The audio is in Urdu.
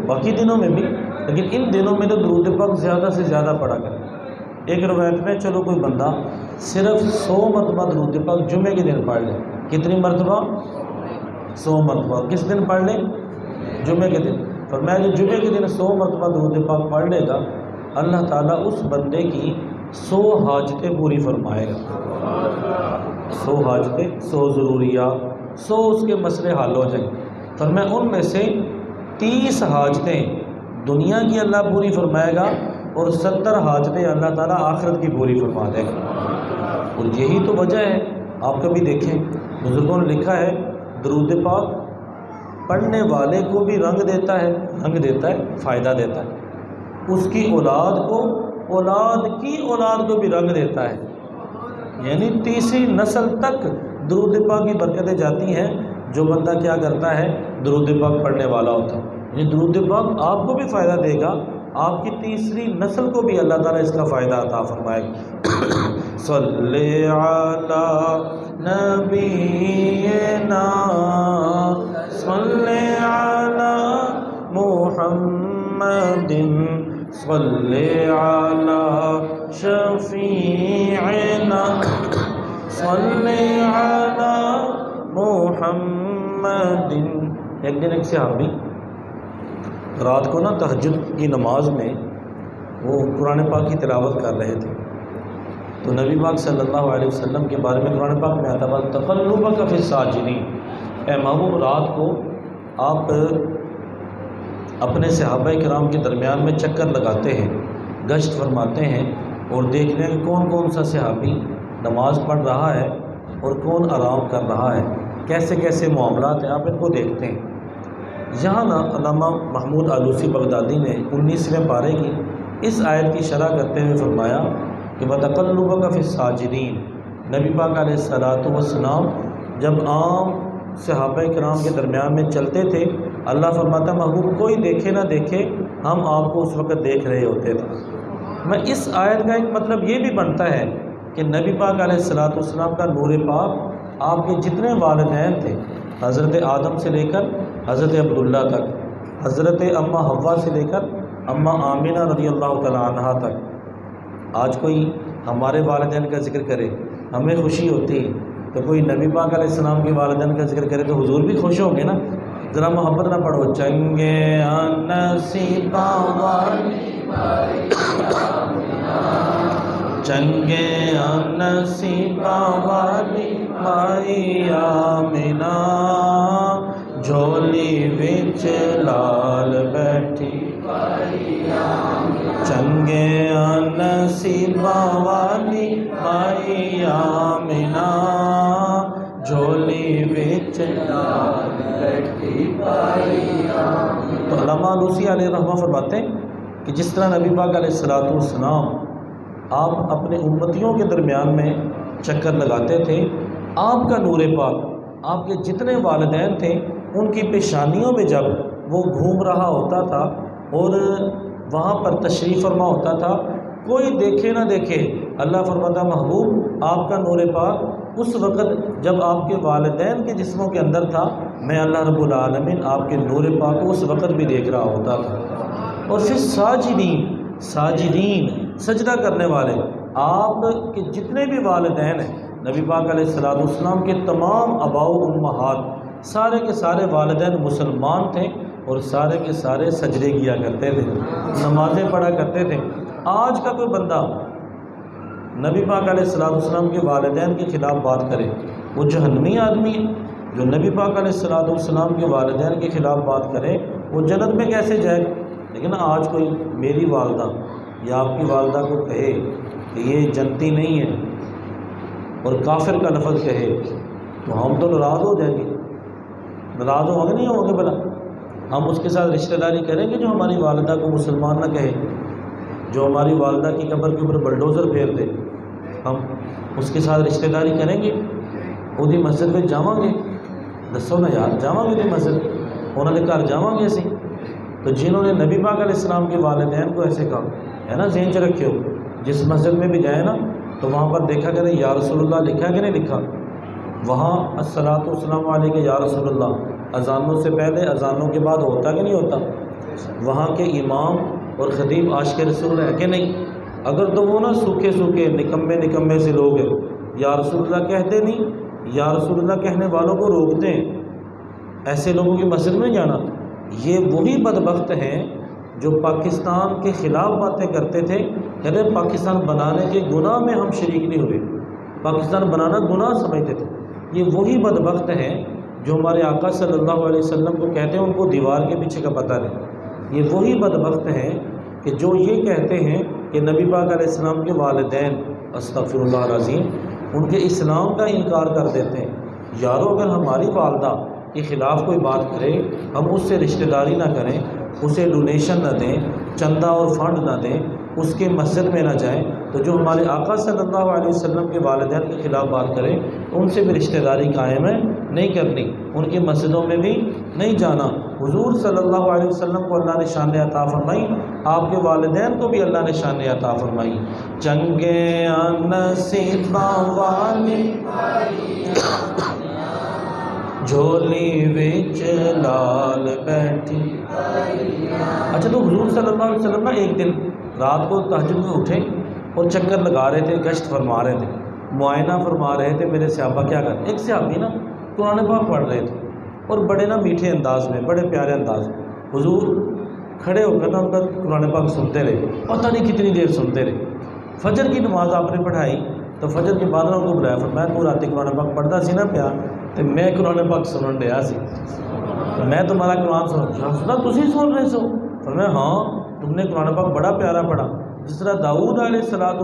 باقی دنوں میں بھی، لیکن ان دنوں میں تو درود پاک زیادہ سے زیادہ پڑھا کریں۔ ایک روایت میں چلو کوئی بندہ صرف 100 مرتبہ درود پاک جمعے کے دن پڑھ لے، کتنی مرتبہ؟ 100 مرتبہ۔ کس دن پڑھ لے؟ جمعے کے دن۔ فرمایا جو جمعے کے دن 100 مرتبہ درود پاک پڑھ لے گا، اللہ تعالیٰ اس بندے کی 100 حاجتیں پوری فرمائے گا۔ 100 حاجتیں، 100 ضروریات، 100 اس کے مسئلے حل ہو جائیں۔ فرمایا ان میں سے 30 حاجتیں دنیا کی اللہ پوری فرمائے گا اور 70 حاجتیں اللہ تعالیٰ آخرت کی پوری فرما دے گا۔ اور یہی تو وجہ ہے، آپ کبھی دیکھیں بزرگوں نے لکھا ہے درود پاک پڑھنے والے کو بھی رنگ دیتا ہے، فائدہ دیتا ہے، اس کی اولاد کو، اولاد کی اولاد کو بھی رنگ دیتا ہے، یعنی تیسری نسل تک درود پاک کی برکتیں جاتی ہیں جو بندہ کیا کرتا ہے، درود پاک پڑھنے والا ہوتا ہے۔ یعنی درود پاک آپ کو بھی فائدہ دے گا، آپ کی تیسری نسل کو بھی اللہ تعالیٰ اس کا فائدہ عطا فرمائے گا۔ صلی علی نبینا صلی علی محمد صلی علی شفیعنا صلی علی محمد۔ ایک دن ایک صحابی رات کو تہجد کی نماز میں وہ قرآن پاک کی تلاوت کر رہے تھے، تو نبی پاک صلی اللہ علیہ وسلم کے بارے میں قرآن پاک میں آتا ہے تقلبک فی الساجدین، اے محبوب رات کو آپ اپنے صحابہ کرام کے درمیان میں چکر لگاتے ہیں، گشت فرماتے ہیں اور دیکھتے ہیں کہ کون کون سا صحابی نماز پڑھ رہا ہے اور کون آرام کر رہا ہے، کیسے کیسے معاملات ہیں، آپ ان کو دیکھتے ہیں۔ یہاں علامہ محمود آلوسی بغدادی نے 19ویں پارے کی اس آیت کی شرح کرتے ہوئے فرمایا کہ وَتَقَلُّبَكَ فِي السَّاجِدِينَ، نبی پاک علیہ الصلاۃ والسلام جب عام صحابہ کرام کے درمیان میں چلتے تھے، اللہ فرماتا محبوب کوئی دیکھے نہ دیکھے ہم آپ کو اس وقت دیکھ رہے ہوتے تھے۔ میں اس آیت کا ایک مطلب یہ بھی بنتا ہے کہ نبی پاک علیہ الصلاۃ والسلام کا نور پاک آپ کے جتنے والدین تھے، حضرت آدم سے لے کر حضرت عبداللہ تک، حضرت اماں حوا سے لے کر اماں آمینہ رضی اللہ تعالیٰ عنہا تک، آج کوئی ہمارے والدین کا ذکر کرے ہمیں خوشی ہوتی ہے، تو کوئی نبی پاک علیہ السلام کے والدین کا ذکر کرے تو حضور بھی خوش ہوں گے نا۔ ذرا محبت نہ پڑھو، چنگے نصیبہ والی چنگے نصیبہ والی مائی آمینہ، جھولی وچ لال بیٹھی چنگے نصیبہ والی مائی آمینہ، جھولی وچ لال بیٹھی مائی آمینہ۔ تو علامہ آلوسی علیہ رحمہ فرماتے ہیں کہ جس طرح نبی پاک علیہ الصلاۃ والسلام آپ اپنے امتیوں کے درمیان میں چکر لگاتے تھے، آپ کا نور پاک آپ کے جتنے والدین تھے ان کی پیشانیوں میں جب وہ گھوم رہا ہوتا تھا اور وہاں پر تشریف فرما ہوتا تھا، کوئی دیکھے نہ دیکھے اللہ فرماتا محبوب آپ کا نور پاک اس وقت جب آپ کے والدین کے جسموں کے اندر تھا، میں اللہ رب العالمین آپ کے نور پاک کو اس وقت بھی دیکھ رہا ہوتا تھا۔ اور پھر ساجدین سجدہ کرنے والے آپ کے جتنے بھی والدین ہیں، نبی پاک علیہ الصلوۃ والسلام کے تمام آباء و امہات، سارے کے سارے والدین مسلمان تھے اور سارے کے سارے سجدے کیا کرتے تھے، نمازیں پڑھا کرتے تھے۔ آج کا کوئی بندہ نبی پاک علیہ الصلوۃ والسلام کے والدین کے خلاف بات کرے، وہ جہنمی آدمی ہے۔ جو نبی پاک علیہ الصلوۃ والسلام کے والدین کے خلاف بات کرے وہ جنت میں کیسے جائے؟ لیکن آج کوئی میری والدہ یا آپ کی والدہ کو کہے کہ یہ جنتی نہیں ہے اور کافر کا لفظ کہے تو ہم تو ناراض ہو جائیں گے، ناراض ہوں گے نہیں ہوں گے؟ بھلا ہم اس کے ساتھ رشتہ داری کریں گے جو ہماری والدہ کو مسلمان نہ کہے، جو ہماری والدہ کی قبر کے اوپر بلڈوزر پھیر دے، ہم اس کے ساتھ رشتہ داری کریں گے؟ وہی مسجد میں جاواں گے؟ دسو نا یار، جاواں گے مسجد انہوں نے گھر جاواں گے اسی؟ تو جنہوں نے نبی پاک علیہ السلام کے والدین کو ایسے کہا ہے نا، ذہن چ رکھے ہو، جس مسجد میں بھی جائے نا تو وہاں پر دیکھا کریں یا رسول اللہ لکھا کہ نہیں لکھا، وہاں الصلاۃ والسلام علیہ یا رسول اللہ اذانوں سے پہلے اذانوں کے بعد ہوتا کہ نہیں ہوتا؟ وہاں کے امام اور خطیب عاشق رسول ہے کہ نہیں؟ اگر تو وہ نا سوکھے سوکھے نکمے سے لوگ ہیں، یا رسول اللہ کہتے نہیں، یا رسول اللہ کہنے والوں کو روکتے ہیں، ایسے لوگوں کی مسجد میں جانا، یہ وہی بدبخت ہیں جو پاکستان کے خلاف باتیں کرتے تھے، ارے پاکستان بنانے کے گناہ میں ہم شریک نہیں ہوئے، پاکستان بنانا گناہ سمجھتے تھے۔ یہ وہی بدبخت ہیں جو ہمارے آقا صلی اللہ علیہ وسلم کو کہتے ہیں ان کو دیوار کے پیچھے کا پتہ نہیں۔ یہ وہی بدبخت ہیں کہ جو یہ کہتے ہیں کہ نبی پاک علیہ السلام کے والدین استغفر اللہ العظیم ان کے اسلام کا انکار کر دیتے ہیں۔ یارو اگر ہماری والدہ کے خلاف کوئی بات کرے، ہم اس سے رشتہ داری نہ کریں، اسے ڈونیشن نہ دیں، چندہ اور فنڈ نہ دیں، اس کے مسجد میں نہ جائیں، تو جو ہمارے آقا صلی اللہ علیہ وسلم کے والدین کے خلاف بات کریں ان سے بھی رشتہ داری قائم ہے نہیں کرنی، ان کی مسجدوں میں بھی نہیں جانا۔ حضور صلی اللہ علیہ وسلم کو اللہ نے شان عطا فرمائی، آپ کے والدین کو بھی اللہ نے شان عطا فرمائی۔ چنگے نصیباں والی جھولی وچ لال بیٹھی۔ اچھا، تو حضور صلی اللہ علیہ وسلم نا ایک دن رات کو تہجد میں اٹھے اور چکر لگا رہے تھے، گشت فرما رہے تھے، معائنہ فرما رہے تھے میرے صحابہ کیا کر۔ ایک صحابی نا قرآن پاک پڑھ رہے تھے اور بڑے نا میٹھے انداز میں، بڑے پیارے انداز میں، حضور کھڑے ہو کر نا ان کا قرآن پاک سنتے رہے، پتہ نہیں کتنی دیر سنتے رہے۔ فجر کی نماز آپ نے پڑھائی تو فجر کے بعد ان کو بلایا، فرمایا تو رات قرآن پاک پڑھتا سی نا پیا تو میں قرآن پاک سنن ڈیا سی، میں تمہارا قرآن سنا تسی سن رہے سو؟ فرمایا ہاں، تم نے قرآن پاک بڑا پیارا پڑھا، جس طرح داؤد علیہ السلام